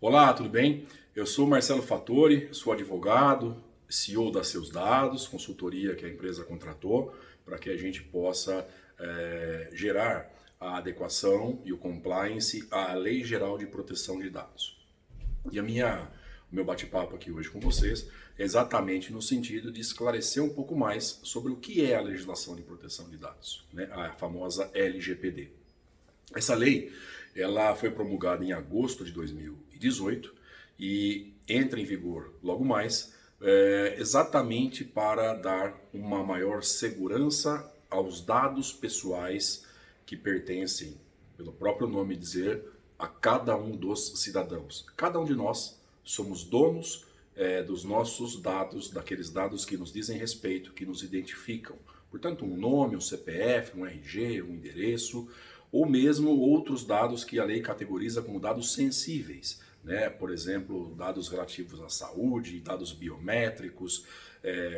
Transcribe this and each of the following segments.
Olá, tudo bem? Eu sou Marcelo Fattori, sou advogado, CEO da Seus Dados, consultoria que a empresa contratou para que a gente possa gerar a adequação e o compliance à Lei Geral de Proteção de Dados. E o meu bate-papo aqui hoje com vocês é exatamente no sentido de esclarecer um pouco mais sobre o que é a legislação de proteção de dados, né? A famosa LGPD. Essa lei, ela foi promulgada em agosto de 2018 e entra em vigor logo mais, exatamente para dar uma maior segurança aos dados pessoais que pertencem, pelo próprio nome dizer, a cada um dos cidadãos. Cada um de nós somos donos dos nossos dados, daqueles dados que nos dizem respeito, que nos identificam. Portanto, um nome, um CPF, um RG, um endereço, ou mesmo outros dados que a lei categoriza como dados sensíveis, né? Por exemplo, dados relativos à saúde, dados biométricos,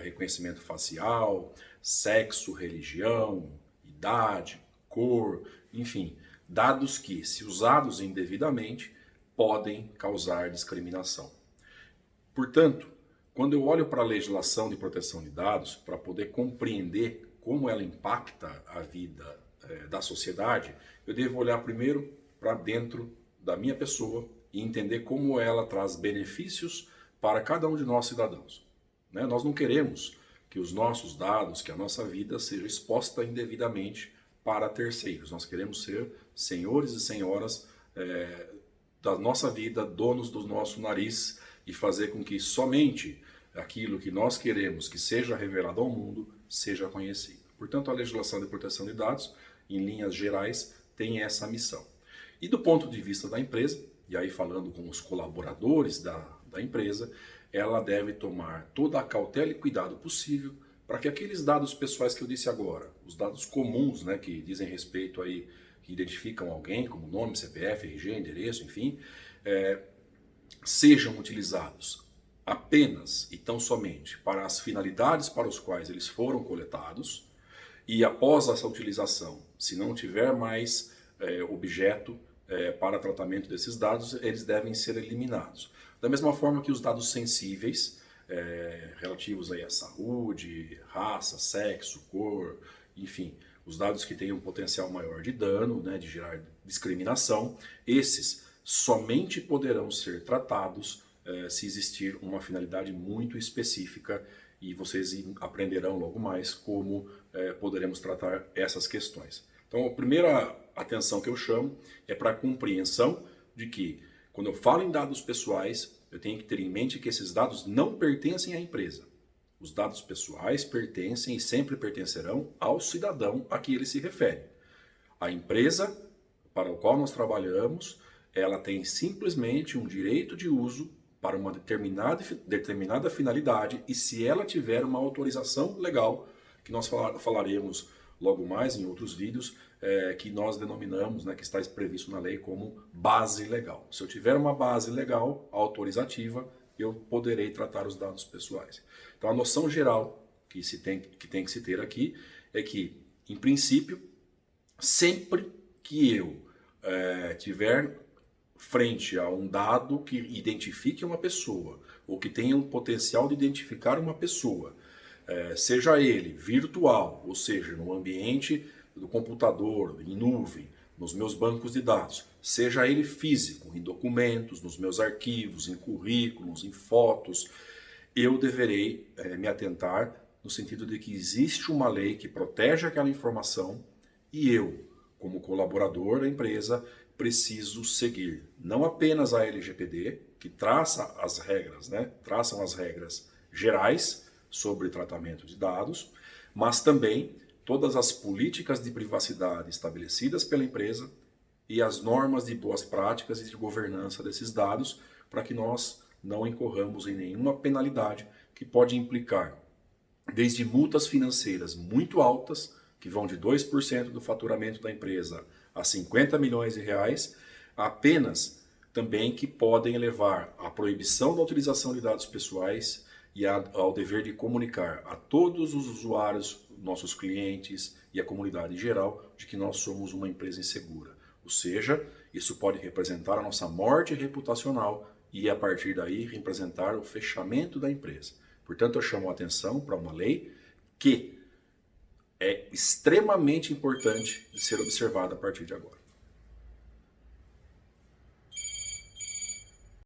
reconhecimento facial, sexo, religião, idade, cor, enfim, dados que, se usados indevidamente, podem causar discriminação. Portanto, quando eu olho para a legislação de proteção de dados, para poder compreender como ela impacta a vida da sociedade, eu devo olhar primeiro para dentro da minha pessoa e entender como ela traz benefícios para cada um de nós cidadãos. Né? Nós não queremos que os nossos dados, que a nossa vida seja exposta indevidamente para terceiros. Nós queremos ser senhores e senhoras da nossa vida, donos do nosso nariz e fazer com que somente aquilo que nós queremos que seja revelado ao mundo seja conhecido. Portanto, a legislação de proteção de dados, em linhas gerais, tem essa missão. E do ponto de vista da empresa, e aí falando com os colaboradores da empresa, ela deve tomar toda a cautela e cuidado possível para que aqueles dados pessoais que eu disse agora, os dados comuns, né, que dizem respeito aí, que identificam alguém como nome, CPF, RG, endereço, enfim, sejam utilizados apenas e tão somente para as finalidades para os quais eles foram coletados, e após essa utilização, se não tiver mais objeto para tratamento desses dados, eles devem ser eliminados. Da mesma forma que os dados sensíveis, relativos aí à saúde, raça, sexo, cor, enfim, os dados que têm um potencial maior de dano, né, de gerar discriminação, esses somente poderão ser tratados se existir uma finalidade muito específica, e vocês aprenderão logo mais como poderemos tratar essas questões. Então, a primeira atenção que eu chamo é para a compreensão de que, quando eu falo em dados pessoais, eu tenho que ter em mente que esses dados não pertencem à empresa. Os dados pessoais pertencem e sempre pertencerão ao cidadão a que ele se refere. A empresa para a qual nós trabalhamos, ela tem simplesmente um direito de uso para uma determinada finalidade, e se ela tiver uma autorização legal, que nós falaremos logo mais em outros vídeos, que nós denominamos, né, que está previsto na lei como base legal. Se eu tiver uma base legal, autorizativa, eu poderei tratar os dados pessoais. Então a noção geral que tem que se ter aqui é que, em princípio, sempre que eu tiver frente a um dado que identifique uma pessoa, ou que tenha um potencial de identificar uma pessoa, seja ele virtual, ou seja, no ambiente do computador, em nuvem, nos meus bancos de dados, seja ele físico, em documentos, nos meus arquivos, em currículos, em fotos, eu deverei me atentar no sentido de que existe uma lei que protege aquela informação e eu, como colaborador da empresa, preciso seguir não apenas a LGPD, que traçam as regras gerais sobre tratamento de dados, mas também todas as políticas de privacidade estabelecidas pela empresa e as normas de boas práticas e de governança desses dados, para que nós não incorramos em nenhuma penalidade que pode implicar desde multas financeiras muito altas, que vão de 2% do faturamento da empresa a 50 milhões de reais, apenas também que podem levar à proibição da utilização de dados pessoais e ao dever de comunicar a todos os usuários, nossos clientes e a comunidade em geral, de que nós somos uma empresa insegura. Ou seja, isso pode representar a nossa morte reputacional e, a partir daí, representar o fechamento da empresa. Portanto, eu chamo a atenção para uma lei que é extremamente importante de ser observada a partir de agora.